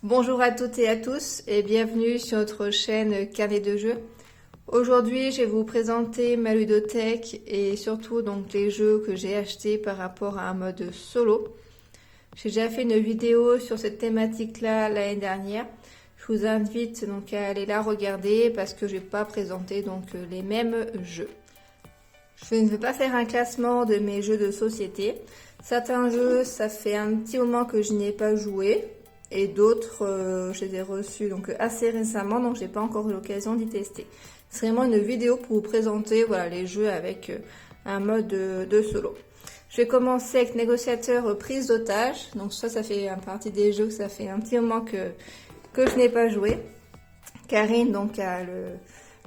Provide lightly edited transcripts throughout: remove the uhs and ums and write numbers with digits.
Bonjour à toutes et à tous et bienvenue sur notre chaîne Carnet de jeux. Aujourd'hui, je vais vous présenter ma ludothèque et surtout donc les jeux que j'ai achetés par rapport à un mode solo. J'ai déjà fait une vidéo sur cette thématique-là l'année dernière. Je vous invite donc à aller la regarder parce que je vais pas présenter donc les mêmes jeux. Je ne vais pas faire un classement de mes jeux de société. Certains jeux, ça fait un petit moment que je n'y ai pas joué. Et d'autres, je les ai reçus donc assez récemment, donc j'ai pas encore eu l'occasion d'y tester. C'est vraiment une vidéo pour vous présenter voilà, les jeux avec un mode de solo. Je vais commencer avec négociateur prise d'otage. Donc ça fait partie des jeux que ça fait un petit moment que je n'ai pas joué. Karine donc a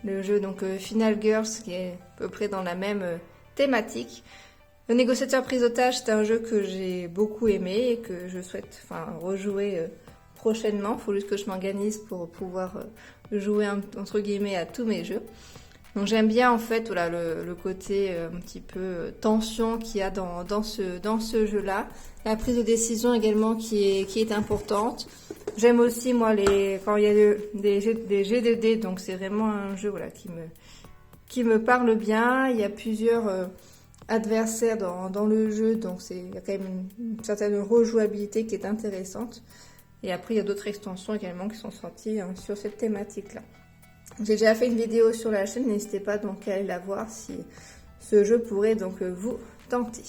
le jeu donc Final Girls qui est à peu près dans la même thématique. Le négociateur prise d'otage, c'est un jeu que j'ai beaucoup aimé et que je souhaite rejouer prochainement. Il faut juste que je m'organise pour pouvoir jouer entre guillemets à tous mes jeux. Donc j'aime bien en fait voilà, le côté un petit peu tension qu'il y a dans ce jeu-là. La prise de décision également qui est importante. J'aime aussi moi quand il y a des jets de dés, donc c'est vraiment un jeu voilà, qui me parle bien. Il y a plusieurs adversaires dans le jeu, donc il y a quand même une certaine rejouabilité qui est intéressante. Et après il y a d'autres extensions également qui sont sorties sur cette thématique-là. J'ai déjà fait une vidéo sur la chaîne, n'hésitez pas donc à aller la voir si ce jeu pourrait donc vous tenter.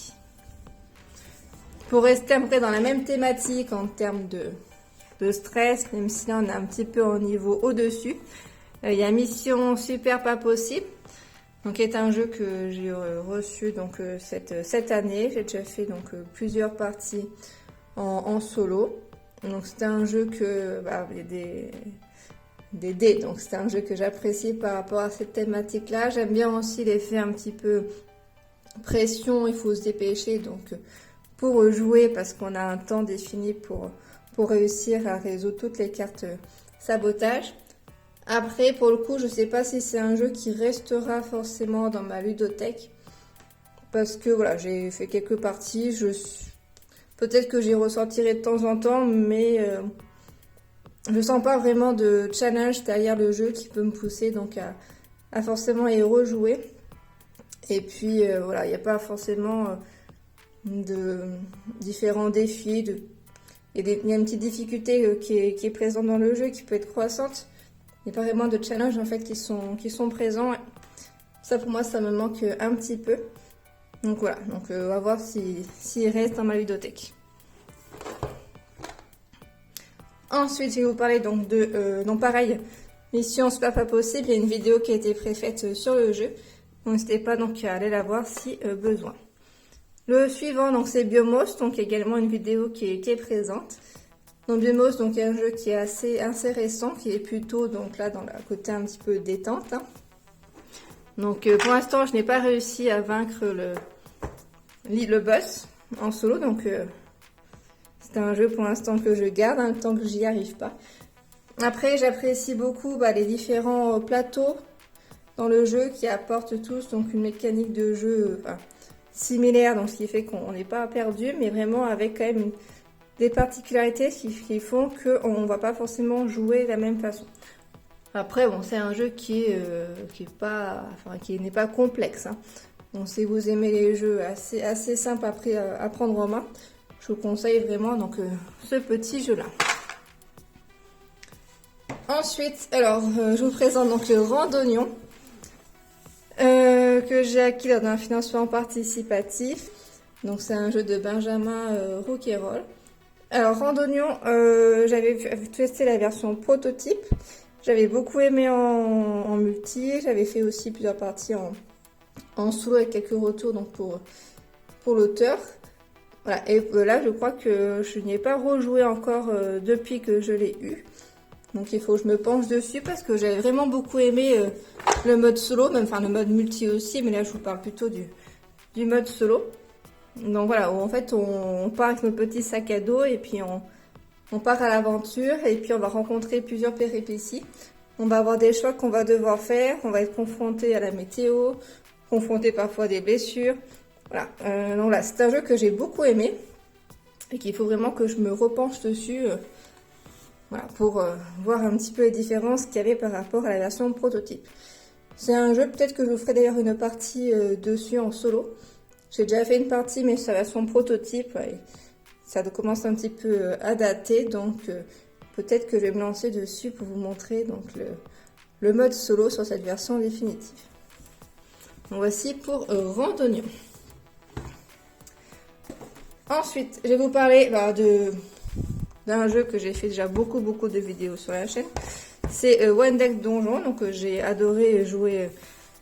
Pour rester à peu près dans la même thématique en termes de stress, même si là on est un petit peu au niveau au-dessus, il y a Mission Super Pas Possible. Donc est un jeu que j'ai reçu donc cette année. J'ai déjà fait donc plusieurs parties en solo. Donc c'est un jeu que il y a des dés. Donc c'est un jeu que j'apprécie par rapport à cette thématique-là. J'aime bien aussi l'effet un petit peu pression. Il faut se dépêcher donc pour jouer parce qu'on a un temps défini pour réussir à résoudre toutes les cartes sabotage. Après, pour le coup, je sais pas si c'est un jeu qui restera forcément dans ma ludothèque. Parce que voilà, j'ai fait quelques parties. Peut-être que j'y ressortirai de temps en temps, mais je sens pas vraiment de challenge derrière le jeu qui peut me pousser donc à forcément y rejouer. Et puis voilà, il n'y a pas forcément de différents défis. Il y a une petite difficulté qui est présente dans le jeu qui peut être croissante. Il n'y a pas vraiment de challenge en fait qui sont présents. Ça pour moi ça me manque un petit peu. Donc voilà, donc on va voir s'il reste dans ma ludothèque. Ensuite je vais vous parler donc donc pareil, Mission Super Pas Possible. Il y a une vidéo qui a été préfaite sur le jeu. Donc n'hésitez pas donc à aller la voir si besoin. Le suivant donc c'est Biomos, donc également une vidéo qui est présente. Donc Biomos, donc il y a un jeu qui est assez récent, qui est plutôt donc là dans le côté un petit peu détente. Donc pour l'instant je n'ai pas réussi à vaincre le boss en solo, donc c'est un jeu pour l'instant que je garde, tant que j'y arrive pas. Après j'apprécie beaucoup les différents plateaux dans le jeu qui apportent tous donc une mécanique de jeu similaire, donc ce qui fait qu'on n'est pas perdu, mais vraiment avec quand même des particularités qui font qu'on ne va pas forcément jouer de la même façon. Après, bon, c'est un jeu qui n'est pas complexe. Donc, si vous aimez les jeux assez simples à prendre en main, je vous conseille vraiment donc ce petit jeu-là. Ensuite, alors, je vous présente donc le Randonnion que j'ai acquis lors d'un financement participatif. Donc, c'est un jeu de Benjamin Rouquayrol. Alors Randonnion, j'avais testé la version prototype, j'avais beaucoup aimé en multi, j'avais fait aussi plusieurs parties en solo avec quelques retours donc pour l'auteur. Voilà, et là je crois que je n'y ai pas rejoué encore depuis que je l'ai eu. Donc il faut que je me penche dessus parce que j'avais vraiment beaucoup aimé le mode solo, même le mode multi aussi, mais là je vous parle plutôt du mode solo. Donc voilà, où en fait on part avec nos petits sacs à dos et puis on part à l'aventure et puis on va rencontrer plusieurs péripéties. On va avoir des choix qu'on va devoir faire, on va être confronté à la météo, confronté parfois à des blessures. Voilà, donc là c'est un jeu que j'ai beaucoup aimé et qu'il faut vraiment que je me repenche dessus voilà, pour voir un petit peu les différences qu'il y avait par rapport à la version prototype. C'est un jeu, peut-être que je vous ferai d'ailleurs une partie dessus en solo. J'ai déjà fait une partie, mais sur la version prototype, et ça commence un petit peu à dater, donc peut-être que je vais me lancer dessus pour vous montrer donc, le mode solo sur cette version définitive. Donc voici pour Randonnion. Ensuite, je vais vous parler d'un jeu que j'ai fait déjà beaucoup de vidéos sur la chaîne. C'est One Deck Donjon, donc j'ai adoré jouer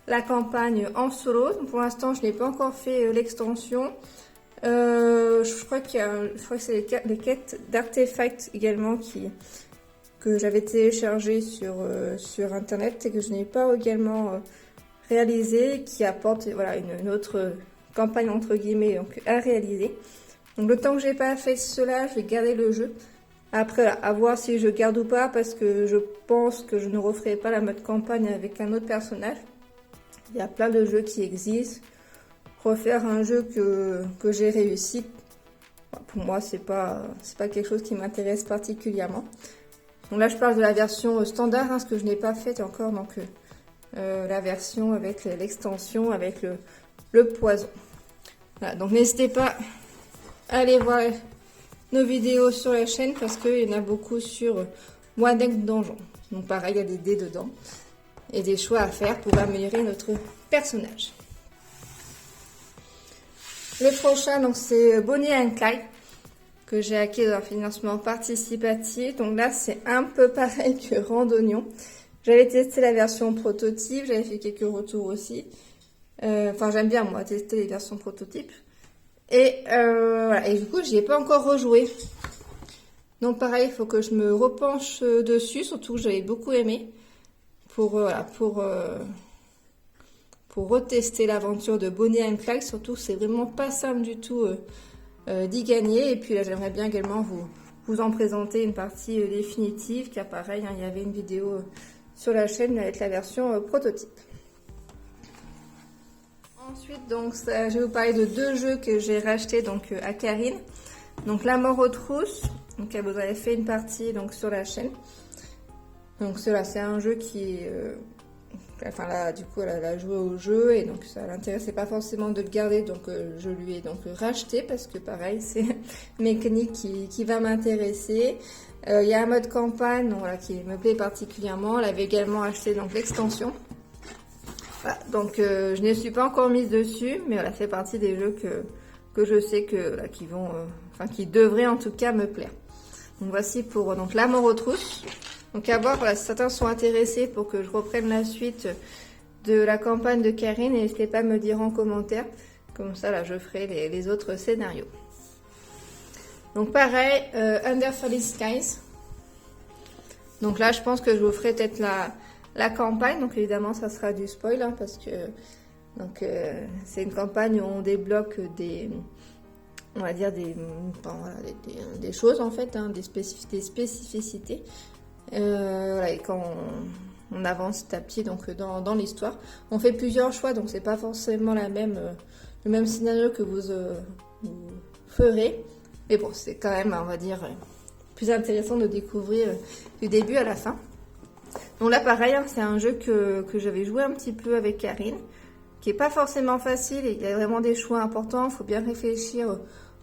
la campagne en solo. Donc, pour l'instant, je n'ai pas encore fait l'extension. Je crois que c'est les quêtes d'artefacts également que j'avais téléchargé sur internet et que je n'ai pas également réalisé, qui apporte voilà, une autre campagne entre guillemets donc, à réaliser. Donc le temps que j'ai pas fait cela, je vais garder le jeu. Après, là, à voir si je garde ou pas, parce que je pense que je ne referai pas la mode campagne avec un autre personnage. Il y a plein de jeux qui existent. Refaire un jeu que j'ai réussi, pour moi, c'est pas quelque chose qui m'intéresse particulièrement. Donc là, je parle de la version standard, hein, ce que je n'ai pas fait encore, donc la version avec l'extension, avec le poison. Voilà, donc n'hésitez pas à aller voir nos vidéos sur la chaîne parce qu'il y en a beaucoup sur One Deck Donjon. Donc pareil, il y a des dés dedans et des choix à faire pour améliorer notre personnage. Le prochain, donc c'est Bonnie and Clyde que j'ai acquis dans un financement participatif. Donc là, c'est un peu pareil que Randonnion. J'avais testé la version prototype, j'avais fait quelques retours aussi. Enfin, j'aime bien moi tester les versions prototypes. Et, voilà. Et du coup, j'y ai pas encore rejoué. Donc pareil, il faut que je me repenche dessus, surtout que j'avais beaucoup aimé pour retester l'aventure de Bonnie and Clyde. Surtout, c'est vraiment pas simple du tout d'y gagner. Et puis là, j'aimerais bien également vous en présenter une partie définitive, car pareil, hein, il y avait une vidéo sur la chaîne avec la version prototype. Ensuite, donc, je vais vous parler de deux jeux que j'ai rachetés donc à Karine. Donc, La Mort aux Trousses. Donc, vous avez fait une partie donc sur la chaîne. Donc, cela, c'est un jeu qui est, enfin là, du coup, elle a joué au jeu et donc ça l'intéressait pas forcément de le garder. Donc, je lui ai donc racheté parce que pareil, c'est une mécanique qui va m'intéresser. Il y a un mode campagne, donc, voilà, qui me plaît particulièrement. Elle avait également acheté donc l'extension. Voilà, donc je ne suis pas encore mise dessus, mais voilà, c'est partie des jeux que je sais que là, qui devraient en tout cas me plaire. Donc voici pour donc La Mort aux Trousses. Donc à voir, voilà, si certains sont intéressés pour que je reprenne la suite de la campagne de Karine, n'hésitez pas à me dire en commentaire, comme ça là je ferai les autres scénarios. Donc pareil, Under Falling Skies. Donc là je pense que je vous ferai peut-être la campagne, donc évidemment ça sera du spoil hein, parce que donc c'est une campagne où on débloque on va dire des choses en fait, hein, des spécificités. Voilà, et quand on avance petit à petit donc dans l'histoire, on fait plusieurs choix, donc c'est pas forcément le même scénario que vous ferez, mais bon c'est quand même on va dire plus intéressant de découvrir du début à la fin. Donc là pareil, hein, c'est un jeu que j'avais joué un petit peu avec Karine, qui est pas forcément facile et il y a vraiment des choix importants. Il faut bien réfléchir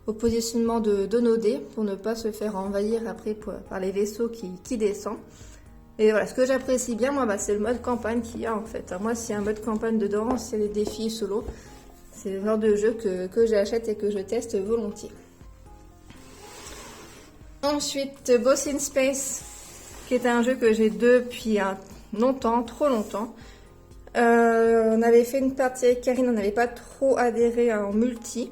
au positionnement de nos dés pour ne pas se faire envahir après par les vaisseaux qui descendent. Et voilà, ce que j'apprécie bien moi, c'est le mode campagne qu'il y a en fait. Moi, s'il y a un mode campagne dedans, c'est les défis solo. C'est le genre de jeu que j'achète et que je teste volontiers. Ensuite, Boss in Space, qui est un jeu que j'ai depuis longtemps, trop longtemps. On avait fait une partie avec Karine, on n'avait pas trop adhéré en multi,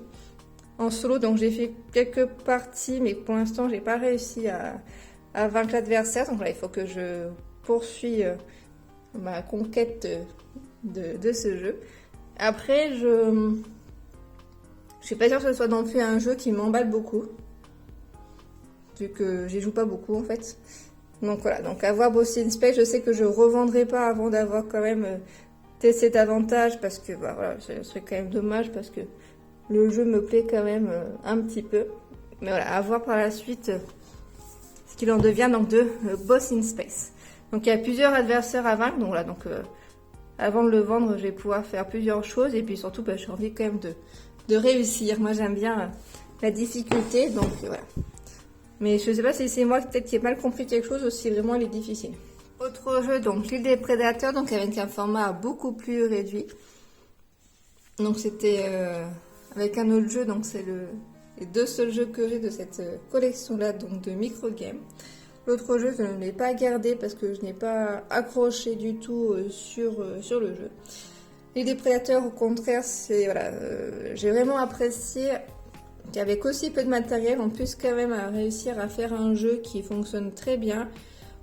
en solo, donc j'ai fait quelques parties, mais pour l'instant j'ai pas réussi à vaincre l'adversaire, donc là il faut que je poursuis ma conquête de ce jeu. Après, je suis pas sûre que ce soit non plus un jeu qui m'emballe beaucoup, vu que j'y joue pas beaucoup en fait. Donc voilà, donc à voir Boss in Space, je sais que je revendrai pas avant d'avoir quand même testé davantage, parce que bah, voilà, ce serait quand même dommage, parce que le jeu me plaît quand même un petit peu. Mais voilà, à voir par la suite qu'il en devient donc de Boss in Space. Donc il y a plusieurs adversaires à vaincre, donc voilà, avant de le vendre, je vais pouvoir faire plusieurs choses et puis surtout j'ai envie quand même de réussir. Moi j'aime bien la difficulté, donc voilà. Mais je sais pas si c'est moi peut-être qui ai mal compris quelque chose ou si vraiment il est difficile. Autre jeu, donc l'île des prédateurs, donc avec un format beaucoup plus réduit. Donc c'était avec un autre jeu, donc c'est les deux seuls jeux que j'ai de cette collection-là, donc de micro-games. L'autre jeu, je ne l'ai pas gardé parce que je n'ai pas accroché du tout sur le jeu. L'île des prédateurs, au contraire, c'est voilà, j'ai vraiment apprécié qu'avec aussi peu de matériel, on puisse quand même réussir à faire un jeu qui fonctionne très bien,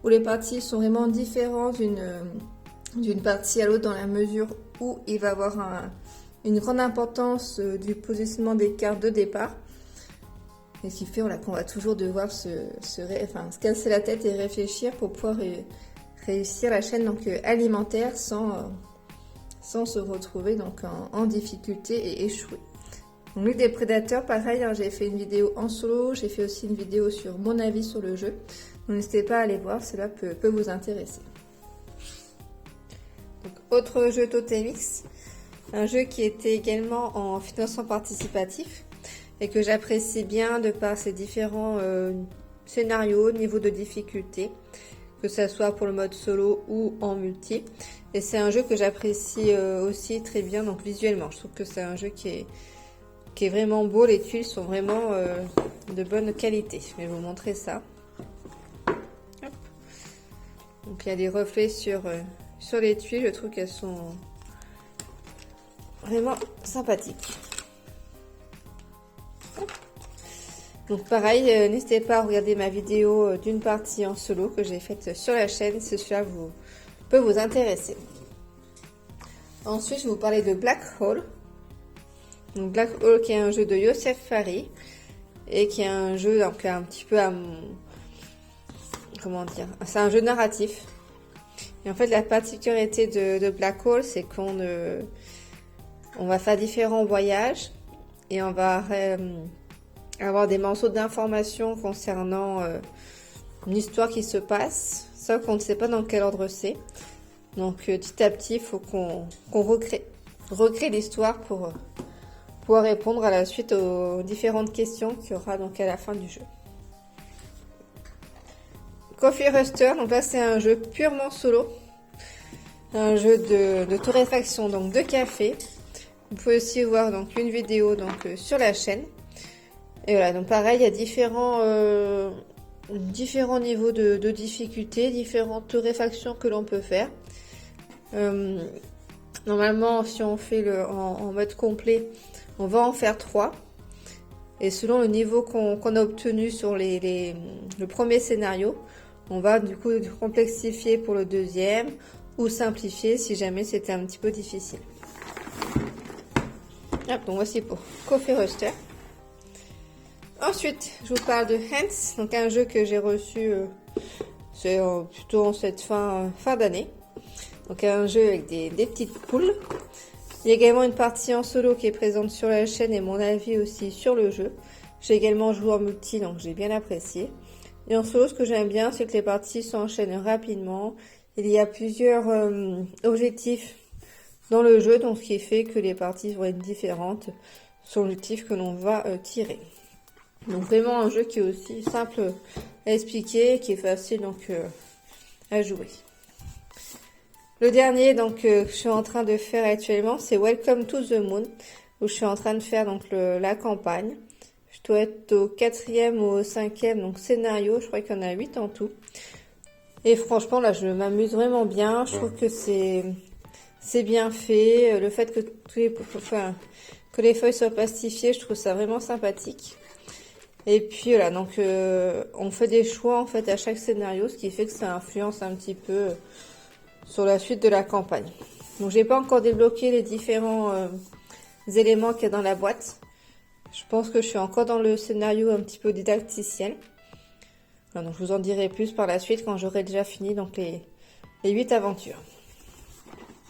où les parties sont vraiment différentes d'une partie à l'autre dans la mesure où il va avoir une grande importance du positionnement des cartes de départ. Et ce qui fait voilà, qu'on va toujours devoir se casser la tête et réfléchir pour pouvoir réussir la chaîne donc, alimentaire sans se retrouver donc, en difficulté et échouer. Donc, l'île des prédateurs, pareil, hein, j'ai fait une vidéo en solo, j'ai fait aussi une vidéo sur mon avis sur le jeu. Donc n'hésitez pas à aller voir, cela peut vous intéresser. Donc, autre jeu Totemix, un jeu qui était également en financement participatif et que j'apprécie bien de par ses différents scénarios, niveau de difficulté, que ce soit pour le mode solo ou en multi. Et c'est un jeu que j'apprécie aussi très bien donc visuellement. Je trouve que c'est un jeu qui est vraiment beau, les tuiles sont vraiment de bonne qualité. Je vais vous montrer ça. Hop. Donc il y a des reflets sur les tuiles, je trouve qu'elles sont vraiment sympathiques. Donc pareil, n'hésitez pas à regarder ma vidéo d'une partie en solo que j'ai faite sur la chaîne, si cela peut vous intéresser. Ensuite, je vais vous parler de Black Hole. Donc Black Hole qui est un jeu de Youssef Fari et qui est un jeu donc un petit peu comment dire, c'est un jeu narratif. Et en fait, la particularité de Black Hole, c'est qu'on va faire différents voyages et on va avoir des morceaux d'informations concernant une histoire qui se passe, ça qu'on ne sait pas dans quel ordre c'est. Donc petit à petit, il faut qu'on recrée l'histoire pour pouvoir répondre à la suite aux différentes questions qu'il y aura donc à la fin du jeu. Coffee Ruster, donc là c'est un jeu purement solo, un jeu de torréfaction donc de café. Vous pouvez aussi voir donc une vidéo donc sur la chaîne. Et voilà, donc pareil, il y a différents niveaux de difficulté, différentes torréfactions que l'on peut faire. Normalement, si on fait en mode complet, on va en faire 3. Et selon le niveau qu'on a obtenu sur le premier scénario, on va du coup complexifier pour le deuxième ou simplifier si jamais c'était un petit peu difficile. Hop, donc voici pour Coffee Roaster. Ensuite, je vous parle de Hands, donc un jeu que j'ai reçu c'est plutôt en cette fin d'année. Donc un jeu avec des petites poules. Il y a également une partie en solo qui est présente sur la chaîne et mon avis aussi sur le jeu. J'ai également joué en multi, donc j'ai bien apprécié. Et en solo, ce que j'aime bien, c'est que les parties s'enchaînent rapidement. Il y a plusieurs objectifs dans le jeu, donc ce qui fait que les parties vont être différentes sur l'objectif que l'on va tirer. Donc vraiment un jeu qui est aussi simple à expliquer, qui est facile donc à jouer. Le dernier donc que je suis en train de faire actuellement, c'est Welcome to the Moon, où je suis en train de faire donc la campagne. Je dois être au 4e ou au 5e donc scénario, je crois qu'il y en a 8 en tout. Et franchement là je m'amuse vraiment bien, je trouve que c'est bien fait, le fait que les feuilles soient plastifiées, je trouve ça vraiment sympathique. Et puis voilà, donc on fait des choix en fait à chaque scénario, ce qui fait que ça influence un petit peu sur la suite de la campagne. Donc j'ai pas encore débloqué les différents éléments qu'il y a dans la boîte. Je pense que je suis encore dans le scénario un petit peu didacticiel. Alors, donc je vous en dirai plus par la suite quand j'aurai déjà fini donc les 8 aventures.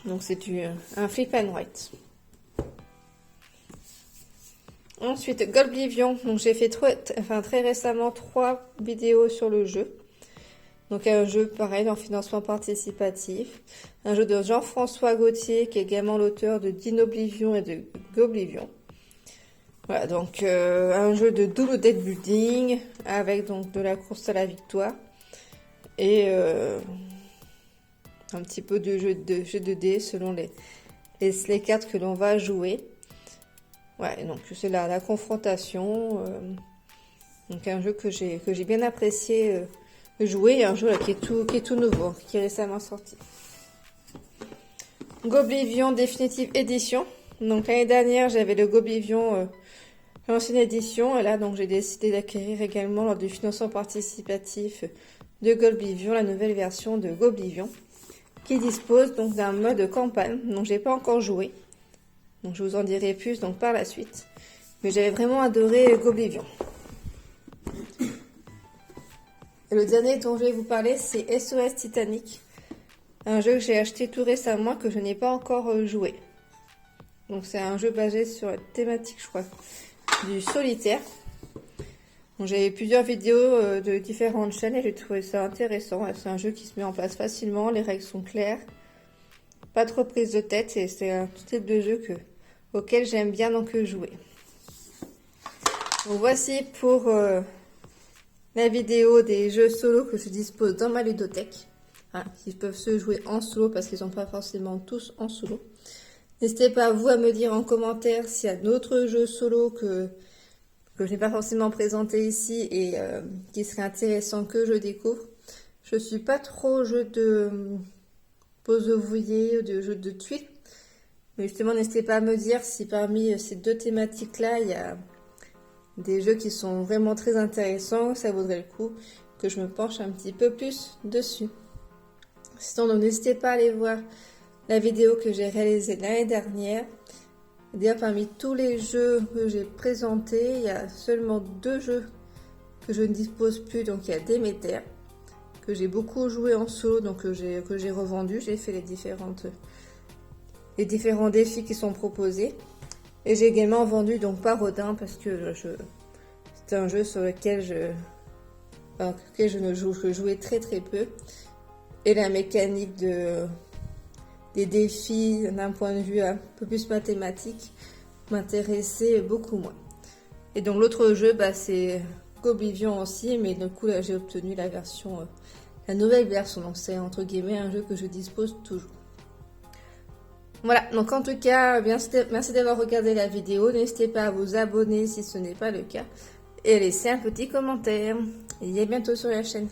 Donc c'est un flip and write. Ensuite, Golblivion. Donc j'ai fait très récemment 3 vidéos sur le jeu. Donc un jeu pareil en financement participatif. Un jeu de Jean-François Gauthier qui est également l'auteur de Dinoblivion et de Golblivion. Voilà, donc un jeu de double deck building avec donc de la course à la victoire et un petit peu de jeu de dés selon les cartes que l'on va jouer. Ouais, donc c'est la confrontation. Donc un jeu que j'ai bien apprécié jouer, un jeu là, qui est tout nouveau, qui est récemment sorti. Golblivion définitive édition. Donc l'année dernière j'avais le Golblivion l'ancienne édition, et là donc j'ai décidé d'acquérir également lors du financement participatif de Golblivion la nouvelle version de Golblivion qui dispose donc d'un mode campagne dont j'ai pas encore joué. Donc je vous en dirai plus donc par la suite. Mais j'avais vraiment adoré Golblivion. Et le dernier dont je vais vous parler c'est SOS Titanic, un jeu que j'ai acheté tout récemment que je n'ai pas encore joué. Donc c'est un jeu basé sur la thématique, je crois, du solitaire. J'avais plusieurs vidéos de différentes chaînes et j'ai trouvé ça intéressant. C'est un jeu qui se met en place facilement, les règles sont claires, pas trop prise de tête et c'est un type de jeu auquel j'aime bien donc jouer. Donc voici pour la vidéo des jeux solo que je dispose dans ma ludothèque, qui peuvent se jouer en solo parce qu'ils sont pas forcément tous en solo. N'hésitez pas vous à me dire en commentaire s'il y a d'autres jeux solo que je n'ai pas forcément présenté ici et qui serait intéressant que je découvre. Je suis pas trop jeu de pose vouillé, de jeu de tuiles. Mais justement, n'hésitez pas à me dire si parmi ces deux thématiques-là, il y a des jeux qui sont vraiment très intéressants, ça vaudrait le coup que je me penche un petit peu plus dessus. Sinon, donc n'hésitez pas à aller voir la vidéo que j'ai réalisée l'année dernière. D'ailleurs, parmi tous les jeux que j'ai présentés, il y a seulement 2 jeux que je ne dispose plus. Donc il y a Déméter, que j'ai beaucoup joué en solo, donc que j'ai revendu. J'ai fait les différents défis qui sont proposés. Et j'ai également vendu donc Parodin parce que c'est un jeu sur lequel je jouais très très peu. Et la mécanique des défis d'un point de vue un peu plus mathématique m'intéressait beaucoup moins. Et donc l'autre jeu, c'est Golblivion aussi, mais du coup là j'ai obtenu la nouvelle version, donc c'est entre guillemets un jeu que je dispose toujours. Voilà, donc en tout cas, merci d'avoir regardé la vidéo, n'hésitez pas à vous abonner si ce n'est pas le cas, et à laisser un petit commentaire, et à bientôt sur la chaîne.